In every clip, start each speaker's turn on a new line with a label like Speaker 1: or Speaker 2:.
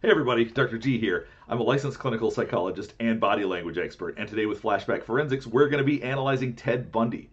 Speaker 1: Hey everybody, Dr. G here. I'm a licensed clinical psychologist and body language expert, and today with Flashback Forensics, we're going to be analyzing Ted Bundy.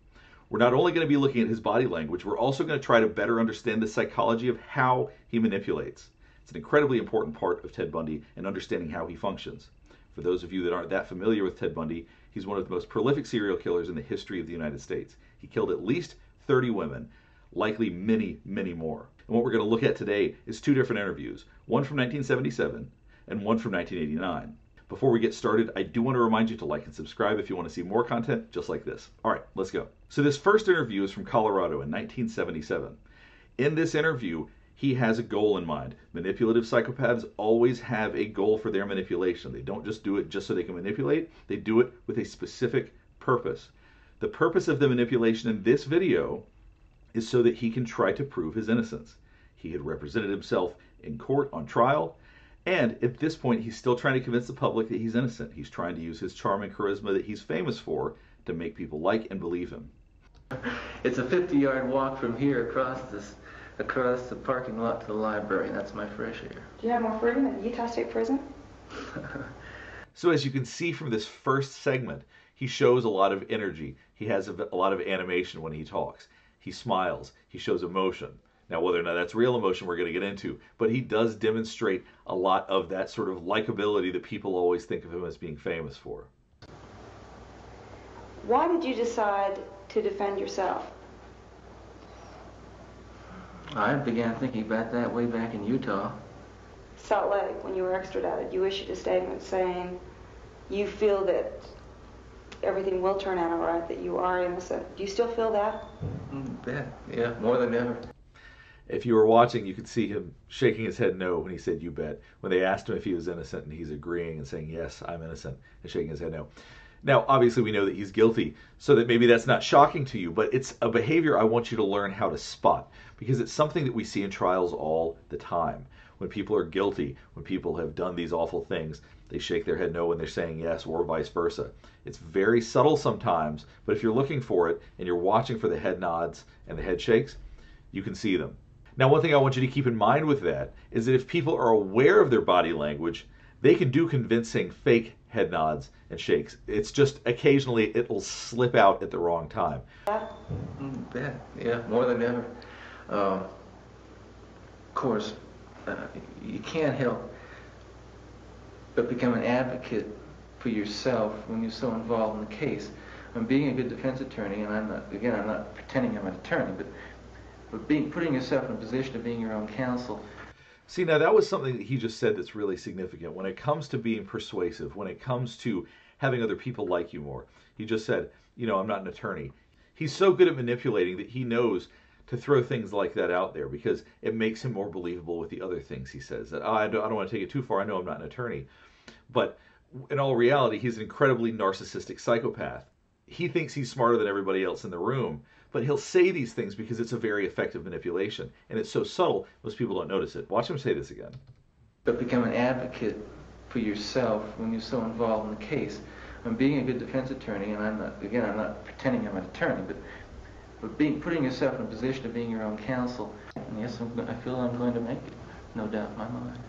Speaker 1: We're not only going to be looking at his body language, we're also going to try to better understand the psychology of how he manipulates. It's an incredibly important part of Ted Bundy and understanding how he functions. For those of you that aren't that familiar with Ted Bundy, he's one of the most prolific serial killers in the history of the United States. He killed at least 30 women, likely many, many more. And what we're going to look at today is two different interviews, one from 1977 and one from 1989. Before we get started, I do want to remind you to like and subscribe if you want to see more content just like this. All right, let's go. So this first interview is from Colorado in 1977. In this interview, he has a goal in mind. Manipulative psychopaths always have a goal for their manipulation. They don't just do it just so they can manipulate. They do it with a specific purpose. The purpose of the manipulation in this video is so that he can try to prove his innocence. He had represented himself in court on trial, and at this point he's still trying to convince the public that he's innocent. He's trying to use his charm and charisma that he's famous for to make people like and believe him.
Speaker 2: It's a 50-yard walk from here across the parking lot to the library. That's my fresh air.
Speaker 3: Do you have more freedom at Utah State Prison?
Speaker 1: So as you can see from this first segment, he shows a lot of energy. He has a lot of animation when he talks. He smiles. He shows emotion. Now, whether or not that's real emotion, we're going to get into, but he does demonstrate a lot of that sort of likability that people always think of him as being famous for.
Speaker 3: Why did you decide to defend yourself?
Speaker 2: I began thinking about that way back in Utah.
Speaker 3: Salt Lake, when you were extradited, you issued a statement saying you feel that everything will turn out all right, that you are innocent. Do you still feel that? Yeah, more than ever.
Speaker 1: If you were watching, you could see him shaking his head no when he said, "You bet." When they asked him if he was innocent, and he's agreeing and saying, "Yes, I'm innocent," and shaking his head no. Now, obviously, we know that he's guilty, so that maybe that's not shocking to you, but it's a behavior I want you to learn how to spot, because it's something that we see in trials all the time. When people are guilty, when people have done these awful things, they shake their head no when they're saying yes, or vice versa. It's very subtle sometimes, but if you're looking for it and you're watching for the head nods and the head shakes, you can see them. Now, one thing I want you to keep in mind with that is that if people are aware of their body language, they can do convincing fake head nods and shakes. It's just occasionally it will slip out at the wrong time.
Speaker 2: Yeah, more than ever. Of course, you can't help but become an advocate for yourself when you're so involved in the case. And being a good defense attorney, and I'm not pretending I'm an attorney, but putting yourself in a position of being your own counsel.
Speaker 1: See, now that was something that he just said that's really significant. When it comes to being persuasive, when it comes to having other people like you more, he just said, you know, I'm not an attorney. He's so good at manipulating that he knows to throw things like that out there because it makes him more believable with the other things he says. That, I don't want to take it too far. I know I'm not an attorney. But in all reality, he's an incredibly narcissistic psychopath. He thinks he's smarter than everybody else in the room, but he'll say these things because it's a very effective manipulation. And it's so subtle, most people don't notice it. Watch him say this again.
Speaker 2: But become an advocate for yourself when you're so involved in the case. And being a good defense attorney, and I'm not pretending I'm an attorney, but putting yourself in a position of being your own counsel. And yes, I feel I'm going to make it, no doubt in my mind.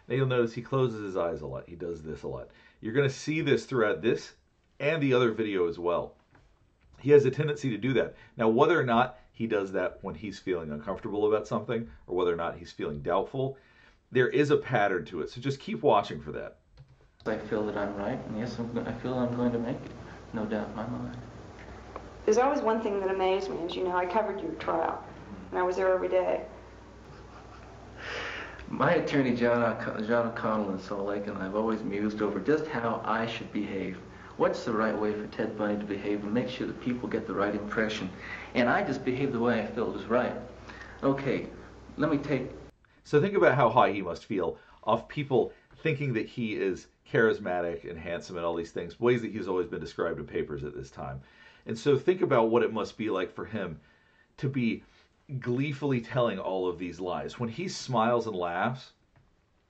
Speaker 1: Now you'll notice he closes his eyes a lot. He does this a lot. You're going to see this throughout this and the other video as well. He has a tendency to do that. Now, whether or not he does that when he's feeling uncomfortable about something, or whether or not he's feeling doubtful, there is a pattern to it. So just keep watching for that.
Speaker 2: I feel that I'm right, and yes, I feel I'm going to make it, no doubt in my mind.
Speaker 3: There's always one thing that amazed me. As you know, I covered your trial, and I was there every day.
Speaker 2: My attorney, John O'Connell in Salt Lake, and I've always mused over just how I should behave. What's the right way for Ted Bundy to behave and make sure that people get the right impression? And I just behaved the way I felt was right. Okay, let me take...
Speaker 1: So think about how high he must feel of people thinking that he is charismatic and handsome and all these things, ways that he's always been described in papers at this time. And so think about what it must be like for him to be gleefully telling all of these lies. When he smiles and laughs,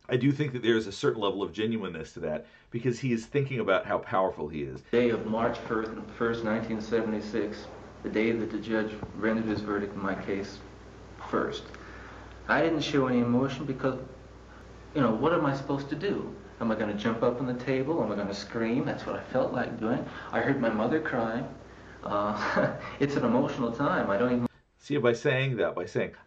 Speaker 1: I do think that there's a certain level of genuineness to that because he is thinking about how powerful he is.
Speaker 2: Day of March 1st, 1976, the day that the judge rendered his verdict in my case first. I didn't show any emotion because what am I supposed to do? Am I going to jump up on the table? Am I going to scream? That's what I felt like doing. I heard my mother crying. It's an emotional time. I don't even...
Speaker 1: See, by saying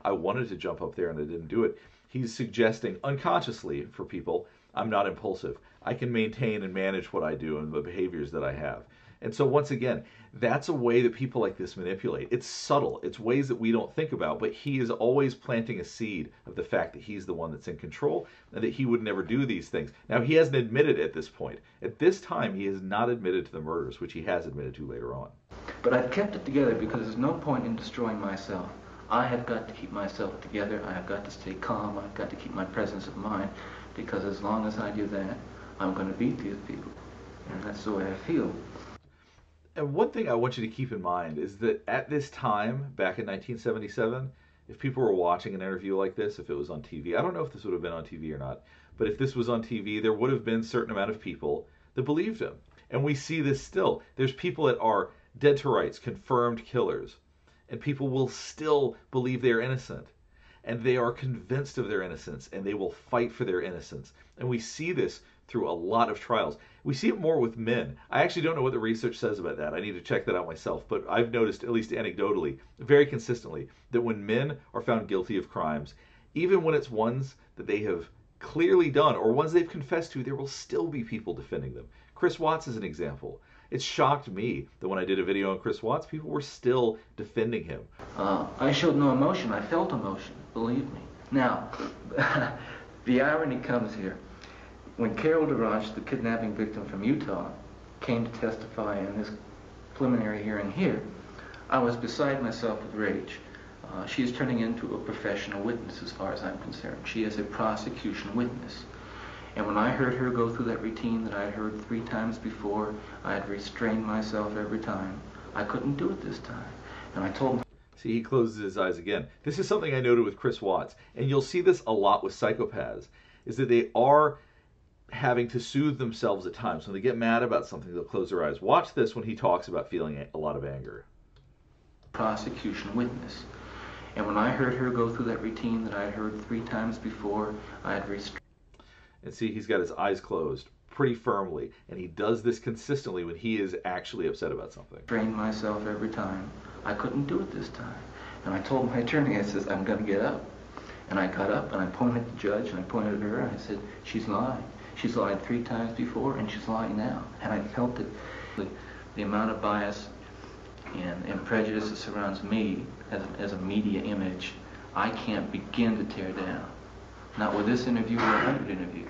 Speaker 1: I wanted to jump up there and I didn't do it, he's suggesting unconsciously for people, I'm not impulsive. I can maintain and manage what I do and the behaviors that I have. And so once again, that's a way that people like this manipulate. It's subtle. It's ways that we don't think about, but he is always planting a seed of the fact that he's the one that's in control and that he would never do these things. Now, he hasn't admitted at this point. At this time, he has not admitted to the murders, which he has admitted to later on.
Speaker 2: But I've kept it together because there's no point in destroying myself. I have got to keep myself together. I have got to stay calm. I've got to keep my presence of mind, because as long as I do that, I'm going to beat these people. And that's the way I feel.
Speaker 1: And one thing I want you to keep in mind is that at this time, back in 1977, if people were watching an interview like this, if it was on TV, I don't know if this would have been on TV or not, but if this was on TV, there would have been a certain amount of people that believed him. And we see this still. There's people that are dead to rights, confirmed killers, and people will still believe they're innocent. And they are convinced of their innocence, and they will fight for their innocence. And we see this through a lot of trials. We see it more with men. I actually don't know what the research says about that. I need to check that out myself. But I've noticed, at least anecdotally, very consistently, that when men are found guilty of crimes, even when it's ones that they have clearly done or ones they've confessed to, there will still be people defending them. Chris Watts is an example. It shocked me that when I did a video on Chris Watts, people were still defending him.
Speaker 2: I showed no emotion. I felt emotion, believe me. Now, the irony comes here. When Carol DeRoche, the kidnapping victim from Utah, came to testify in this preliminary hearing here, I was beside myself with rage. She is turning into a professional witness as far as I'm concerned. She is a prosecution witness. And when I heard her go through that routine that I had heard 3 times before, I had restrained myself every time. I couldn't do it this time. And I told him...
Speaker 1: See, he closes his eyes again. This is something I noted with Chris Watts, and you'll see this a lot with psychopaths, is that they are having to soothe themselves at times. When they get mad about something, they'll close their eyes. Watch this when he talks about feeling a lot of anger.
Speaker 2: Prosecution witness. And when I heard her go through that routine that I had heard 3 times before, I had restrained...
Speaker 1: And see, he's got his eyes closed pretty firmly, and he does this consistently when he is actually upset about something.
Speaker 2: Restrained myself every time. I couldn't do it this time. And I told my attorney, I said, I'm going to get up. And I got up and I pointed at the judge and I pointed at her and I said, she's lying. She's lied 3 times before and she's lying now. And I felt it. The amount of bias and prejudice that surrounds me as a media image, I can't begin to tear down. Not with this interview or 100 interviews.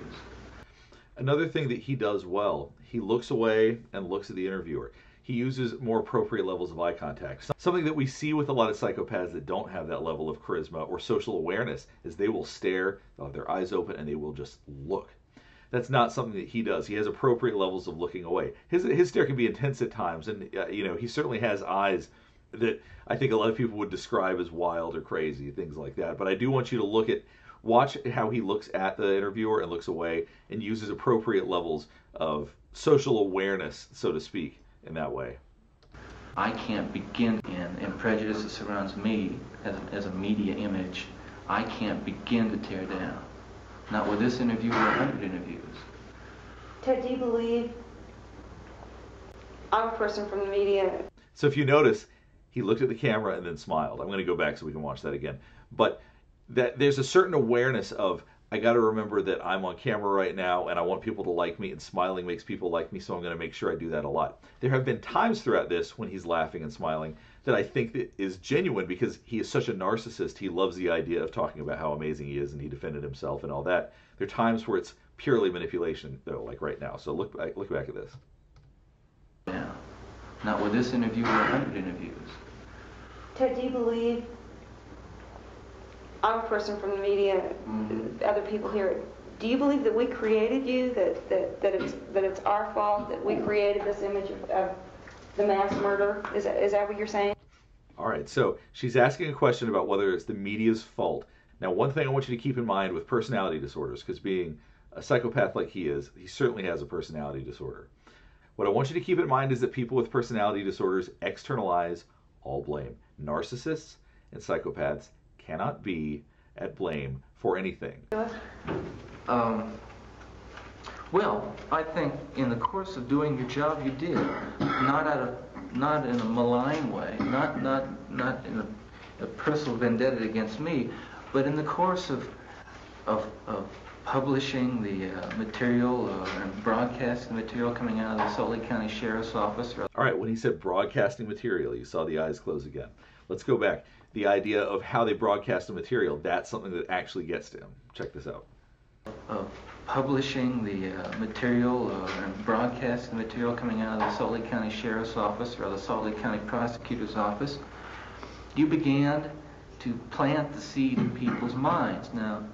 Speaker 1: Another thing that he does well, he looks away and looks at the interviewer. He uses more appropriate levels of eye contact. Something that we see with a lot of psychopaths that don't have that level of charisma or social awareness is they will stare, they'll have their eyes open, and they will just look. That's not something that he does. He has appropriate levels of looking away. His stare can be intense at times, and he certainly has eyes that I think a lot of people would describe as wild or crazy, things like that. But I do want you to watch how he looks at the interviewer and looks away and uses appropriate levels of social awareness, so to speak, in that way.
Speaker 2: I can't begin, and prejudice that surrounds me as a media image, I can't begin to tear down. Not with this interview or 100 interviews.
Speaker 3: Ted, do you believe I'm a person from the media?
Speaker 1: So if you notice, he looked at the camera and then smiled. I'm going to go back so we can watch that again. But that there's a certain awareness of, I got to remember that I'm on camera right now and I want people to like me, and smiling makes people like me, so I'm going to make sure I do that a lot. There have been times throughout this when he's laughing and smiling that I think that is genuine, because he is such a narcissist. He loves the idea of talking about how amazing he is and he defended himself and all that. There are times where it's purely manipulation, though, like right now. So look back at this.
Speaker 2: Yeah. Not with this interview or 100 interviews.
Speaker 3: Ted, do you believe I'm a person from the media, other people hear it. Do you believe that we created you, that it's our fault, that we created this image of the mass murder? Is that what you're saying?
Speaker 1: All right, so she's asking a question about whether it's the media's fault. Now, one thing I want you to keep in mind with personality disorders, because being a psychopath like he is, he certainly has a personality disorder. What I want you to keep in mind is that people with personality disorders externalize all blame. Narcissists and psychopaths cannot be at blame for anything.
Speaker 2: Um, well, I think in the course of doing your job, you did. Not in a malign way, not in a personal vendetta against me, but in the course of publishing the material and broadcasting the material coming out of the Salt Lake County Sheriff's Office.
Speaker 1: All right, when he said broadcasting material, you saw the eyes close again. Let's go back. The idea of how they broadcast the material, that's something that actually gets to him. Check this out.
Speaker 2: Publishing the material and broadcasting the material coming out of the Salt Lake County Sheriff's Office or the Salt Lake County Prosecutor's Office, you began to plant the seed in people's minds. Now,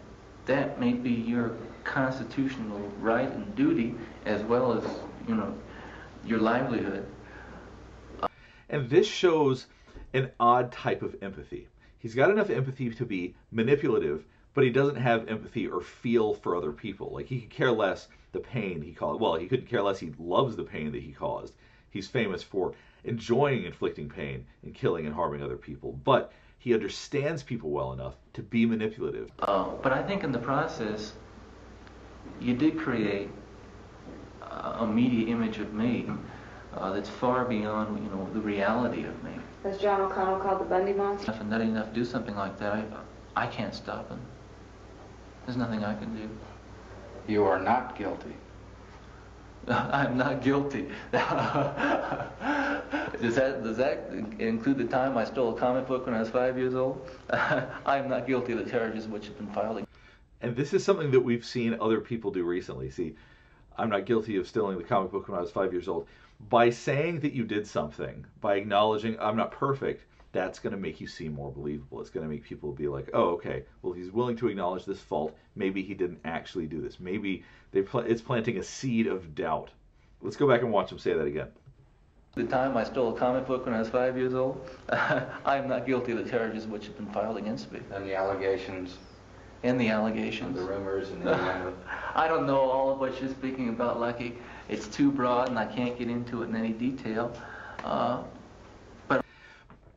Speaker 2: that may be your constitutional right and duty as well as, you know, your livelihood.
Speaker 1: And this shows an odd type of empathy. He's got enough empathy to be manipulative, but he doesn't have empathy or feel for other people. Like, he could care less the pain he caused. Well, he couldn't care less he loves the pain that he caused. He's famous for enjoying inflicting pain and killing and harming other people. But he understands people well enough to be manipulative.
Speaker 2: But I think in the process, you did create a media image of me that's far beyond, you know, the reality of me.
Speaker 3: As John O'Connell called the Bundy monster.
Speaker 2: If I'm nutty enough to do something like that, I can't stop him. There's nothing I can do.
Speaker 4: You are not guilty.
Speaker 2: I'm not guilty. Does that include the time I stole a comic book when I was 5 years old? I am not guilty of the charges which have been filed.
Speaker 1: And this is something that we've seen other people do recently. See, I'm not guilty of stealing the comic book when I was 5 years old. By saying that you did something, by acknowledging I'm not perfect, that's going to make you seem more believable. It's going to make people be like, oh, okay, well, he's willing to acknowledge this fault. Maybe he didn't actually do this. Maybe it's planting a seed of doubt. Let's go back and watch him say that again.
Speaker 2: The time I stole a comic book when I was 5 years old, I am not guilty of the charges which have been filed against me.
Speaker 4: And the allegations.
Speaker 2: And the allegations.
Speaker 4: And the rumors and the
Speaker 2: I don't know all of what you're speaking about, Lucky. It's too broad and I can't get into it in any detail. But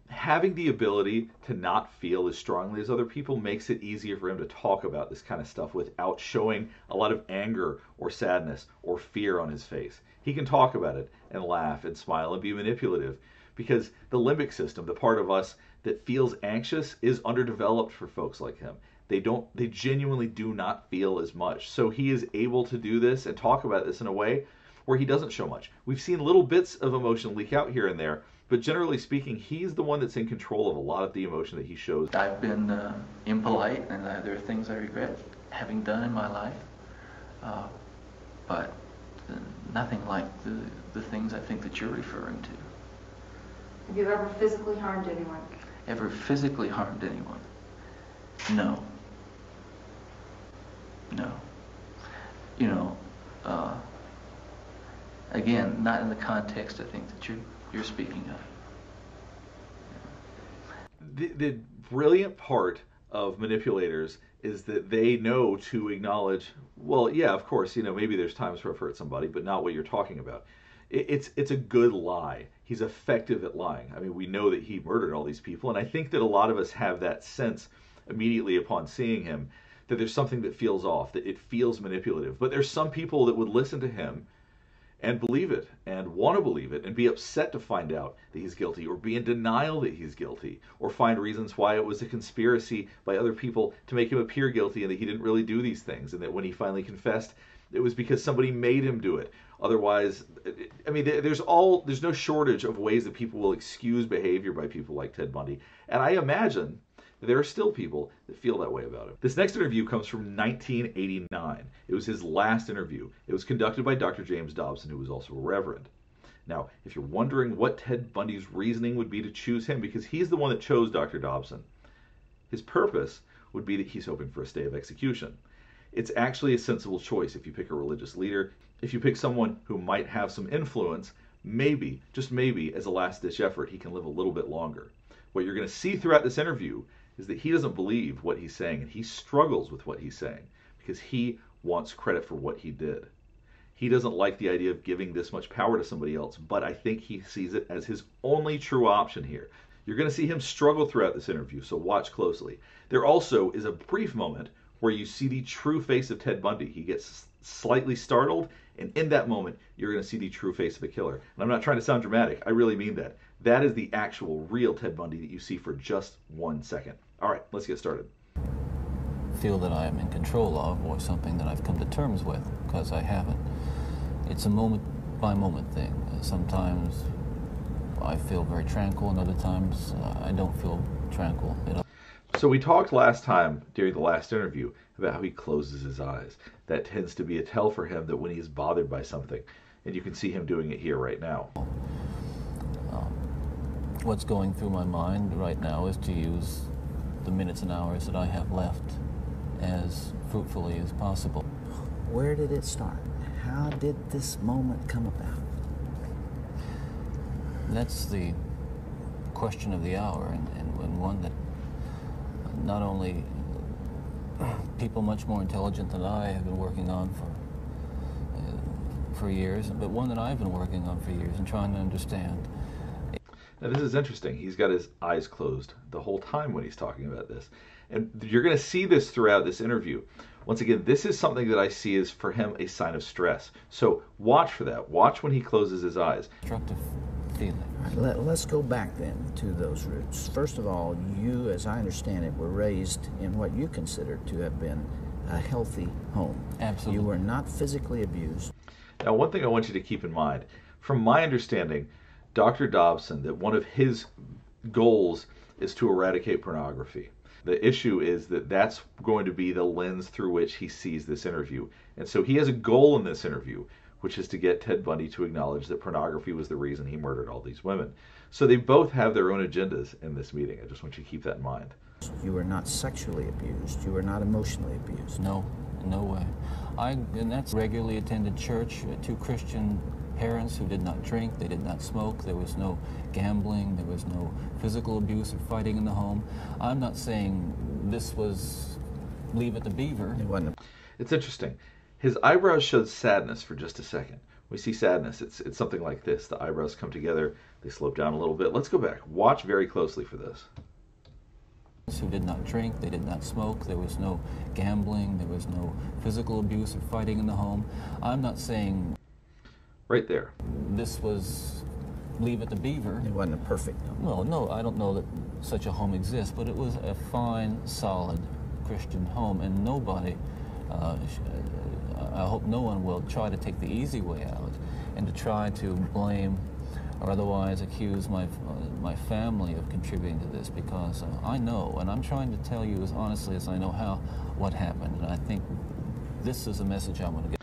Speaker 1: having the ability to not feel as strongly as other people makes it easier for him to talk about this kind of stuff without showing a lot of anger or sadness or fear on his face. He can talk about it and laugh and smile and be manipulative because the limbic system, the part of us that feels anxious, is underdeveloped for folks like him. They genuinely do not feel as much. So he is able to do this and talk about this in a way where he doesn't show much. We've seen little bits of emotion leak out here and there, but generally speaking, he's the one that's in control of a lot of the emotion that he shows.
Speaker 2: I've been impolite, and there are things I regret having done in my life, but nothing like the things I think that you're referring to.
Speaker 3: Have you ever physically harmed anyone?
Speaker 2: Ever physically harmed anyone? No. No. You know, again, not in the context I think that you're speaking of.
Speaker 1: The brilliant part of manipulators is that they know to acknowledge, well, yeah, of course, you know, maybe there's times where I've hurt somebody, but not what you're talking about. It's a good lie. He's effective at lying. I mean, we know that he murdered all these people, and I think that a lot of us have that sense immediately upon seeing him that there's something that feels off, that it feels manipulative. But there's some people that would listen to him and believe it and want to believe it and be upset to find out that he's guilty or be in denial that he's guilty or find reasons why it was a conspiracy by other people to make him appear guilty and that he didn't really do these things and that when he finally confessed it was because somebody made him do it. Otherwise, I mean, there's no shortage of ways that people will excuse behavior by people like Ted Bundy. And I imagine there are still people that feel that way about him. This next interview comes from 1989. It was his last interview. It was conducted by Dr. James Dobson, who was also a reverend. Now, if you're wondering what Ted Bundy's reasoning would be to choose him, because he's the one that chose Dr. Dobson, his purpose would be that he's hoping for a stay of execution. It's actually a sensible choice if you pick a religious leader. If you pick someone who might have some influence, maybe, just maybe, as a last-ditch effort, he can live a little bit longer. What you're going to see throughout this interview is that he doesn't believe what he's saying, and he struggles with what he's saying because he wants credit for what he did. He doesn't like the idea of giving this much power to somebody else, but I think he sees it as his only true option here. You're going to see him struggle throughout this interview, so watch closely. There also is a brief moment where you see the true face of Ted Bundy. He gets slightly startled, and in that moment, you're going to see the true face of the killer. And I'm not trying to sound dramatic. I really mean that. That is the actual real Ted Bundy that you see for just 1 second. All right, let's get started.
Speaker 5: Feel that I am in control of, or something that I've come to terms with, because I haven't. It's a moment-by-moment thing. Sometimes I feel very tranquil, and other times I don't feel tranquil.
Speaker 1: So we talked last time during the last interview about how he closes his eyes. That tends to be a tell for him that when he is bothered by something, and you can see him doing it here right now.
Speaker 5: What's going through my mind right now is to use the minutes and hours that I have left as fruitfully as possible.
Speaker 6: Where did it start? How did this moment come about?
Speaker 5: That's the question of the hour, and one that not only people much more intelligent than I have been working on for years, but one that I've been working on for years and trying to understand.
Speaker 1: Now this is interesting. He's got his eyes closed the whole time when he's talking about this. And you're going to see this throughout this interview. Once again, this is something that I see as for him a sign of stress. So watch for that. Watch when he closes his eyes.
Speaker 5: Destructive feeling.
Speaker 6: Right, let's go back then to those roots. First of all, you, as I understand it, were raised in what you consider to have been a healthy home.
Speaker 5: Absolutely.
Speaker 6: You were not physically abused.
Speaker 1: Now, one thing I want you to keep in mind, from my understanding, Dr. Dobson, that one of his goals is to eradicate pornography. The issue is that that's going to be the lens through which he sees this interview. And so he has a goal in this interview, which is to get Ted Bundy to acknowledge that pornography was the reason he murdered all these women. So they both have their own agendas in this meeting. I just want you to keep that in mind.
Speaker 6: You were not sexually abused. You were not emotionally abused.
Speaker 5: No, no way. And that's regularly attended church, 2 Christian parents who did not drink, they did not smoke, there was no gambling, there was no physical abuse or fighting in the home. I'm not saying this was Leave It to Beaver.
Speaker 6: It wasn't.
Speaker 1: It's interesting. His eyebrows showed sadness for just a second. We see sadness. It's something like this. The eyebrows come together, they slope down a little bit. Let's go back. Watch very closely for this.
Speaker 5: Who did not drink, they did not smoke, there was no gambling, there was no physical abuse or fighting in the home. I'm not saying
Speaker 1: right there.
Speaker 5: This was Leave It to Beaver.
Speaker 6: It wasn't a perfect home.
Speaker 5: Well, no, I don't know that such a home exists, but it was a fine, solid Christian home, and nobody, I hope no one will try to take the easy way out and to try to blame or otherwise accuse my family of contributing to this, because I know, and I'm trying to tell you as honestly as I know what happened, and I think this is a message I want to get.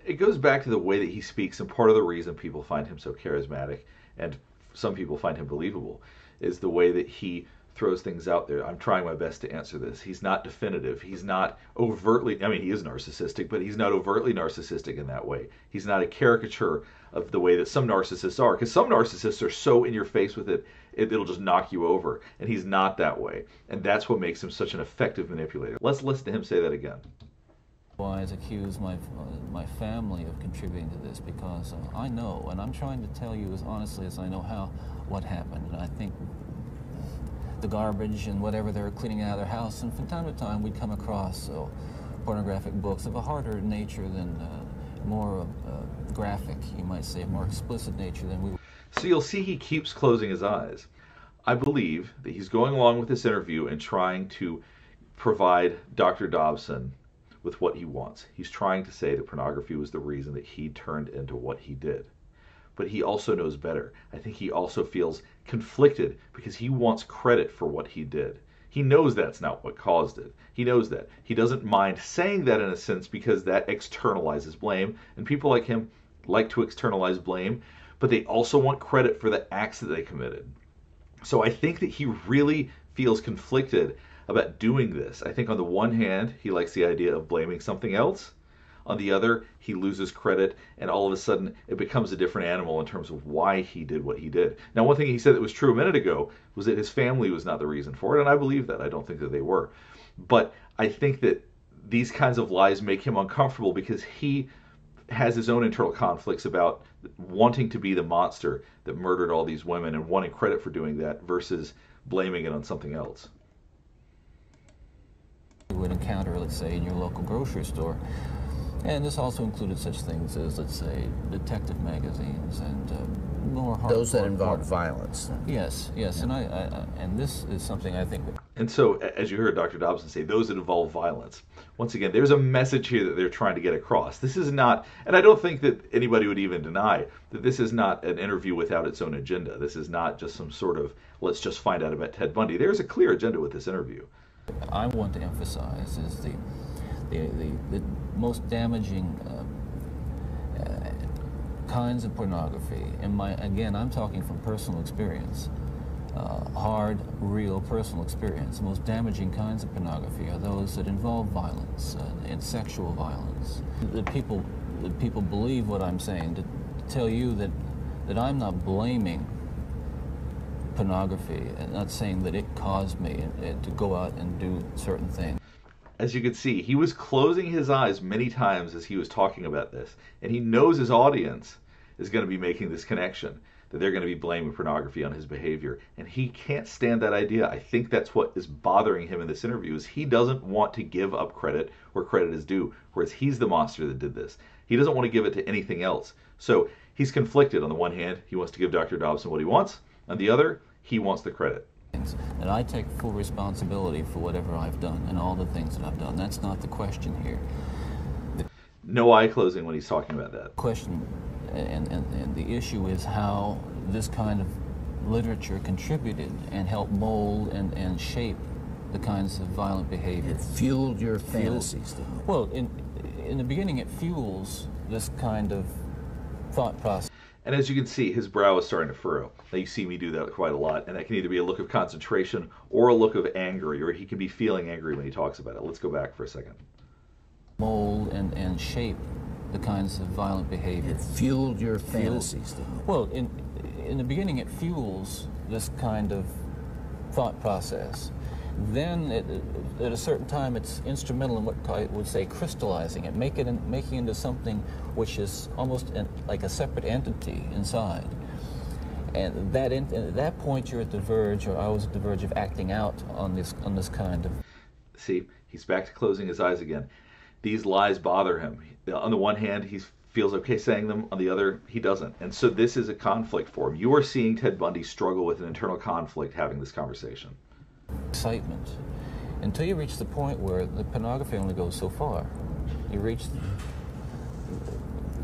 Speaker 1: It goes back to the way that he speaks, and part of the reason people find him so charismatic and some people find him believable is the way that he throws things out there. I'm trying my best to answer this. He's not definitive. He's not overtly, I mean, he is narcissistic, but he's not overtly narcissistic in that way. He's not a caricature of the way that some narcissists are, because some narcissists are so in your face with it, it'll just knock you over, and he's not that way. And that's what makes him such an effective manipulator. Let's listen to him say that again.
Speaker 5: Otherwise accuse my family of contributing to this, because I know, and I'm trying to tell you as honestly as I know what happened, and I think the garbage and whatever they were cleaning out of their house, and from time to time we'd come across pornographic books of a harder nature than more graphic, you might say, more explicit nature than we were.
Speaker 1: So you'll see he keeps closing his eyes. I believe that he's going along with this interview and trying to provide Dr. Dobson with what he wants. He's trying to say that pornography was the reason that he turned into what he did. But he also knows better. I think he also feels conflicted because he wants credit for what he did. He knows that's not what caused it. He knows that. He doesn't mind saying that in a sense because that externalizes blame. And people like him like to externalize blame, but they also want credit for the acts that they committed. So I think that he really feels conflicted about doing this. I think on the one hand, he likes the idea of blaming something else. On the other, he loses credit, and all of a sudden, it becomes a different animal in terms of why he did what he did. Now, one thing he said that was true a minute ago was that his family was not the reason for it, and I believe that. I don't think that they were. But I think that these kinds of lies make him uncomfortable because he has his own internal conflicts about wanting to be the monster that murdered all these women and wanting credit for doing that versus blaming it on something else.
Speaker 5: We would encounter, let's say, in your local grocery store. And this also included such things as, let's say, detective magazines and more hard.
Speaker 6: Those that involve violence.
Speaker 5: Yes, yes,
Speaker 6: Yeah.
Speaker 5: And this is something I think.
Speaker 1: And so, as you heard Dr. Dobson say, those that involve violence. Once again, there's a message here that they're trying to get across. This is not, and I don't think that anybody would even deny that this is not an interview without its own agenda. This is not just some sort of, let's just find out about Ted Bundy. There's a clear agenda with this interview.
Speaker 5: I want to emphasize is the most damaging kinds of pornography. And again, I'm talking from personal experience. Hard, real, personal experience. The most damaging kinds of pornography are those that involve violence and sexual violence. That people believe what I'm saying. To tell you that I'm not blaming pornography and not saying that it caused me to go out and do certain things.
Speaker 1: As you can see, he was closing his eyes many times as he was talking about this, and he knows his audience is going to be making this connection, that they're going to be blaming pornography on his behavior, and he can't stand that idea. I think that's what is bothering him in this interview, is he doesn't want to give up credit where credit is due, whereas he's the monster that did this. He doesn't want to give it to anything else. So he's conflicted. On the one hand, he wants to give Dr. Dobson what he wants. On the other, he wants the credit.
Speaker 5: And I take full responsibility for whatever I've done and all the things that I've done. That's not the question here.
Speaker 1: No eye closing when he's talking about that.
Speaker 5: Question and the issue is how this kind of literature contributed and helped mold and shape the kinds of violent behavior.
Speaker 6: It fueled your fantasies, didn't it?
Speaker 5: Well, in the beginning, it fuels this kind of thought process.
Speaker 1: And as you can see, his brow is starting to furrow. Now, you see me do that quite a lot, and that can either be a look of concentration or a look of anger, or he can be feeling angry when he talks about it. Let's go back for a second.
Speaker 5: Mold and shape the kinds of violent behavior.
Speaker 6: It fueled your fantasies, didn't it?
Speaker 5: Well, in the beginning, it fuels this kind of thought process. Then, at a certain time, it's instrumental in what I would say crystallizing it, making into something which is almost like a separate entity inside. And at that point, you're at the verge, or I was at the verge of acting out on this kind of.
Speaker 1: See, he's back to closing his eyes again. These lies bother him. On the one hand, he feels okay saying them. On the other, he doesn't. And so this is a conflict for him. You are seeing Ted Bundy struggle with an internal conflict having this conversation.
Speaker 5: Excitement until you reach the point where the pornography only goes so far. You reach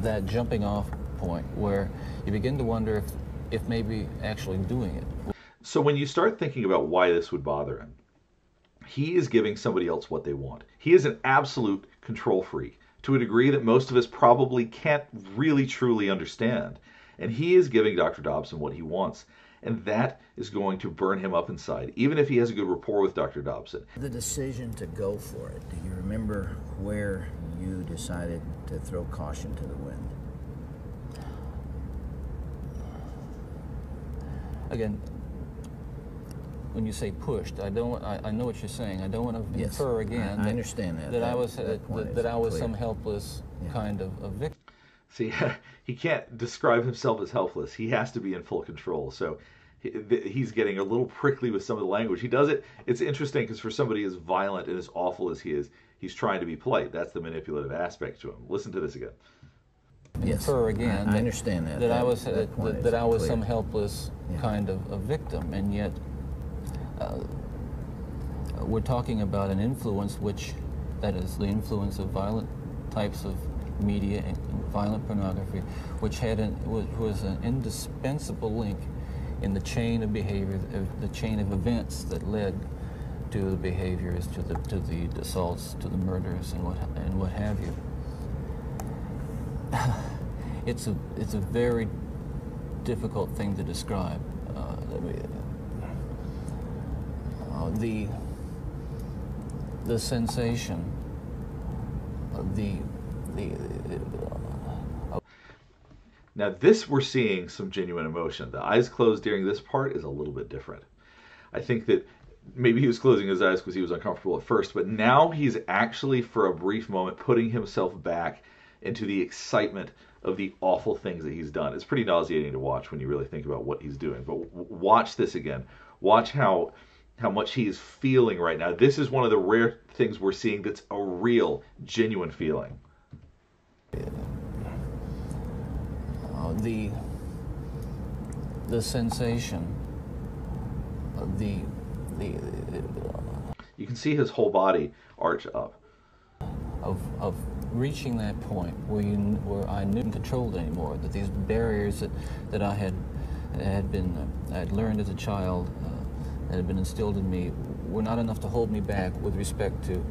Speaker 5: that jumping off point where you begin to wonder if maybe actually doing it.
Speaker 1: So when you start thinking about why this would bother him, he is giving somebody else what they want. He is an absolute control freak to a degree that most of us probably can't really truly understand. And he is giving Dr. Dobson what he wants. And that is going to burn him up inside, even if he has a good rapport with Dr. Dobson.
Speaker 6: The decision to go for it, do you remember where you decided to throw caution to the wind?
Speaker 5: Again, when you say pushed, I know what you're saying. I don't want to infer again.
Speaker 6: I understand that.
Speaker 5: That I was
Speaker 6: clear.
Speaker 5: some helpless kind of victim.
Speaker 1: See, he can't describe himself as helpless. He has to be in full control. So he's getting a little prickly with some of the language. He does it. It's interesting because for somebody as violent and as awful as he is, he's trying to be polite. That's the manipulative aspect to him. Listen to this again.
Speaker 5: Infer again.
Speaker 6: I understand that.
Speaker 5: That I was
Speaker 6: clear.
Speaker 5: some helpless kind of victim, and yet we're talking about an influence that is the influence of violent types of media and violent pornography, which was an indispensable link in the chain of behavior, the chain of events that led to the behaviors, to the assaults, to the murders, and what have you. It's a very difficult thing to describe. The sensation,
Speaker 1: Now this, we're seeing some genuine emotion. The eyes closed during this part is a little bit different. I think that maybe he was closing his eyes because he was uncomfortable at first, but now he's actually, for a brief moment, putting himself back into the excitement of the awful things that he's done. It's pretty nauseating to watch when you really think about what he's doing. But watch this again. Watch how how much he is feeling right now. This is one of the rare things we're seeing that's a real, genuine feeling.
Speaker 5: The sensation,
Speaker 1: you can see his whole body arch up.
Speaker 5: Of reaching that point where I couldn't control it anymore, that these barriers that I had learned as a child, that had been instilled in me, were not enough to hold me back with respect to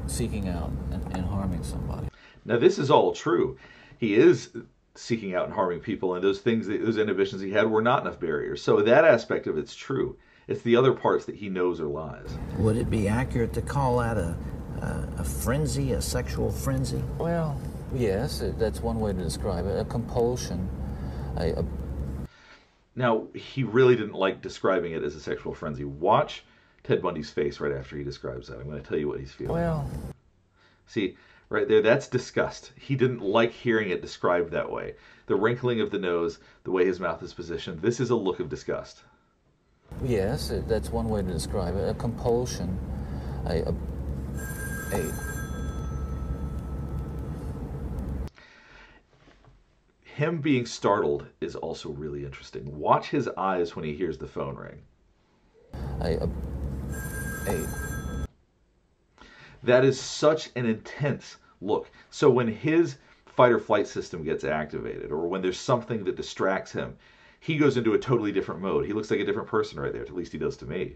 Speaker 5: seeking out and harming somebody.
Speaker 1: Now this is all true. He is seeking out and harming people, and those things, those inhibitions he had were not enough barriers. So that aspect of it's true. It's the other parts that he knows are lies.
Speaker 6: Would it be accurate to call that a frenzy, a sexual frenzy?
Speaker 5: Well, yes, that's one way to describe it. A compulsion.
Speaker 1: Now, he really didn't like describing it as a sexual frenzy. Watch Ted Bundy's face right after he describes that. I'm going to tell you what he's feeling.
Speaker 5: Well,
Speaker 1: see, right there, that's disgust. He didn't like hearing it described that way. The wrinkling of the nose, the way his mouth is positioned, this is a look of disgust.
Speaker 5: yes, that's one way to describe it. A compulsion.
Speaker 1: Him being startled is also really interesting. Watch his eyes when he hears the phone ring. That is such an intense look. So when his fight or flight system gets activated, or when there's something that distracts him, he goes into a totally different mode. He looks like a different person right there, at least he does to me.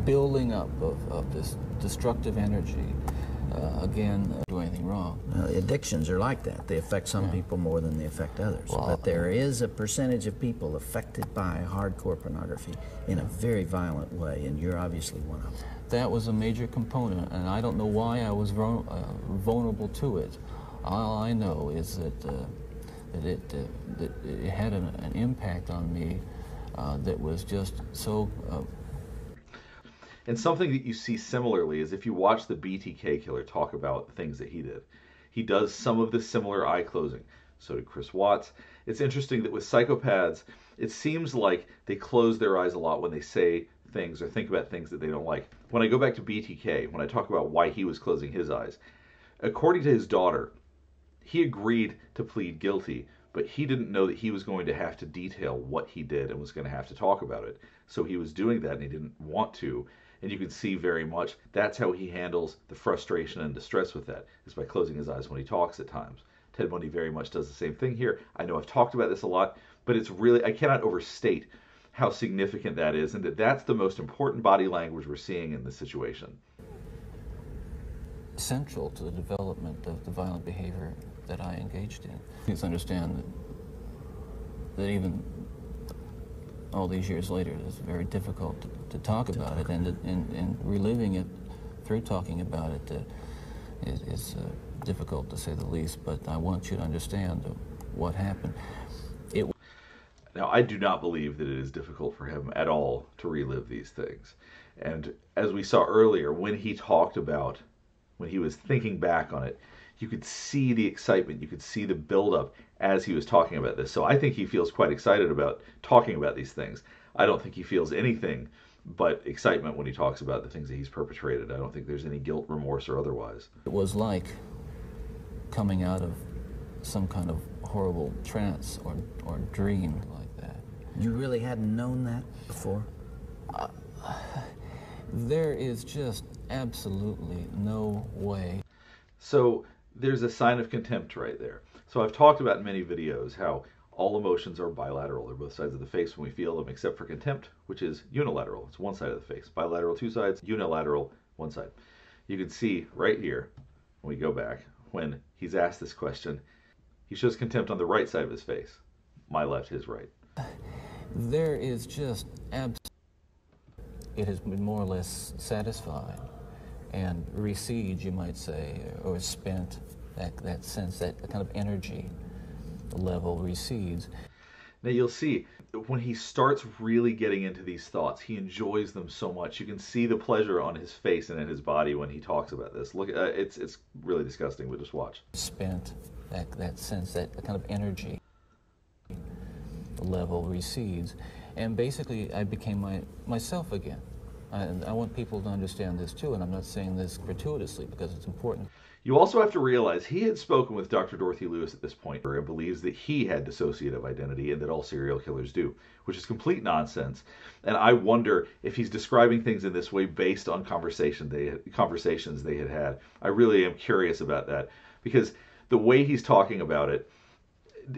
Speaker 5: Building up of this destructive energy, again, do anything wrong.
Speaker 6: Addictions are like that. They affect some people more than they affect others.
Speaker 5: Well,
Speaker 6: but there is a percentage of people affected by hardcore pornography in a very violent way, and you're obviously one of them.
Speaker 5: That was a major component, and I don't know why I was vulnerable to it. All I know is that it had an impact on me that was just so...
Speaker 1: And something that you see similarly is if you watch the BTK killer talk about things that he did. He does some of the similar eye closing. So did Chris Watts. It's interesting that with psychopaths, it seems like they close their eyes a lot when they say things or think about things that they don't like. When I go back to BTK, when I talk about why he was closing his eyes, according to his daughter, he agreed to plead guilty, but he didn't know that he was going to have to detail what he did and was going to have to talk about it. So he was doing that and he didn't want to. And you can see very much that's how he handles the frustration and distress with that, is by closing his eyes when he talks at times. Ted Bundy very much does the same thing here. I know I've talked about this a lot, but it's really, I cannot overstate how significant that is, and that's the most important body language we're seeing in this situation.
Speaker 5: Central to the development of the violent behavior that I engaged in. Please understand that even all these years later, it's very difficult to talk about it, and reliving it through talking about it is difficult to say the least, but I want you to understand what happened.
Speaker 1: Now, I do not believe that it is difficult for him at all to relive these things. And as we saw earlier, when he talked about, when he was thinking back on it, you could see the excitement, you could see the buildup as he was talking about this. So I think he feels quite excited about talking about these things. I don't think he feels anything but excitement when he talks about the things that he's perpetrated. I don't think there's any guilt, remorse, or otherwise.
Speaker 5: It was like coming out of some kind of horrible trance or dream like that.
Speaker 6: You really hadn't known that before?
Speaker 5: There is just absolutely no way.
Speaker 1: So there's a sign of contempt right there. So I've talked about in many videos how all emotions are bilateral. They're both sides of the face when we feel them, except for contempt, which is unilateral. It's one side of the face. Bilateral, two sides. Unilateral, one side. You can see right here, when we go back, when he's asked this question, he shows contempt on the right side of his face. My left, his right.
Speaker 5: There is just it has been more or less satisfied and recedes, you might say, or spent. That sense, that kind of energy level recedes.
Speaker 1: Now you'll see, when he starts really getting into these thoughts, he enjoys them so much. You can see the pleasure on his face and in his body when he talks about this. Look, it's really disgusting, but just watch.
Speaker 5: Spent, that sense, that kind of energy level recedes. And basically, I became myself again. And I want people to understand this too, and I'm not saying this gratuitously because it's important.
Speaker 1: You also have to realize he had spoken with Dr. Dorothy Lewis at this point and believes that he had dissociative identity and that all serial killers do, which is complete nonsense. And I wonder if he's describing things in this way based on conversations they had had. I really am curious about that because the way he's talking about it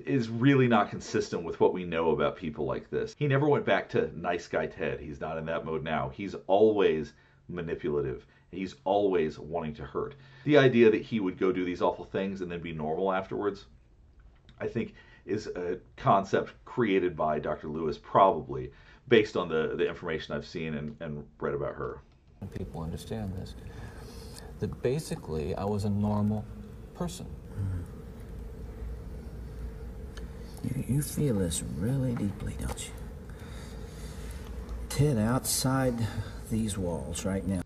Speaker 1: is really not consistent with what we know about people like this. He never went back to nice guy Ted. He's not in that mode now. He's always manipulative. He's always wanting to hurt. The idea that he would go do these awful things and then be normal afterwards, I think, is a concept created by Dr. Lewis, probably, based on the information I've seen and read about her.
Speaker 5: People understand this. That basically, I was a normal person.
Speaker 6: You feel this really deeply, don't you? Ted, outside these walls right now.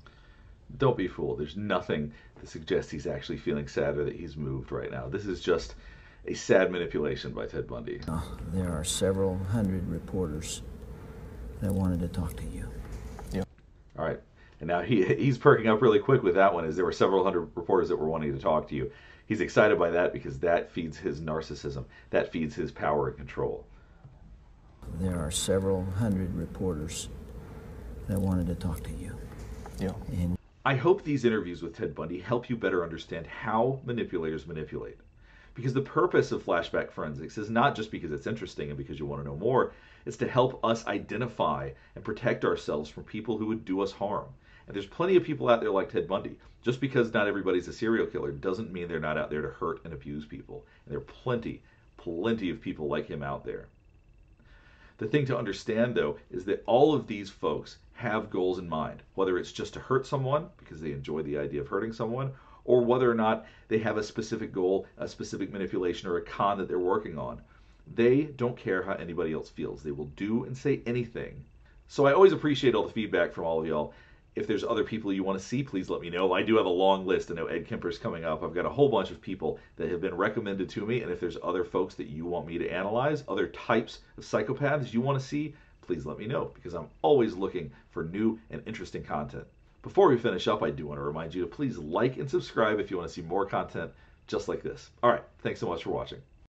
Speaker 1: Don't be fooled. There's nothing that suggests he's actually feeling sad or that he's moved right now. This is just a sad manipulation by Ted Bundy.
Speaker 6: There are several hundred reporters that wanted to talk to you.
Speaker 5: Yeah.
Speaker 1: All right. And now he's perking up really quick with that one, as there were several hundred reporters that were wanting to talk to you. He's excited by that because that feeds his narcissism. That feeds his power and control.
Speaker 6: There are several hundred reporters that wanted to talk to you.
Speaker 5: Yeah.
Speaker 6: And
Speaker 1: I hope these interviews with Ted Bundy help you better understand how manipulators manipulate. Because the purpose of Flashback Forensics is not just because it's interesting and because you want to know more. It's to help us identify and protect ourselves from people who would do us harm. And there's plenty of people out there like Ted Bundy. Just because not everybody's a serial killer doesn't mean they're not out there to hurt and abuse people. And there are plenty of people like him out there. The thing to understand, though, is that all of these folks have goals in mind, whether it's just to hurt someone because they enjoy the idea of hurting someone, or whether or not they have a specific goal, a specific manipulation, or a con that they're working on. They don't care how anybody else feels. They will do and say anything. So I always appreciate all the feedback from all of y'all. If there's other people you want to see, please let me know. I do have a long list. I know Ed Kemper's coming up. I've got a whole bunch of people that have been recommended to me, and if there's other folks that you want me to analyze, other types of psychopaths you want to see, please let me know, because I'm always looking for new and interesting content. Before we finish up, I do want to remind you to please like and subscribe if you want to see more content just like this. All right, thanks so much for watching.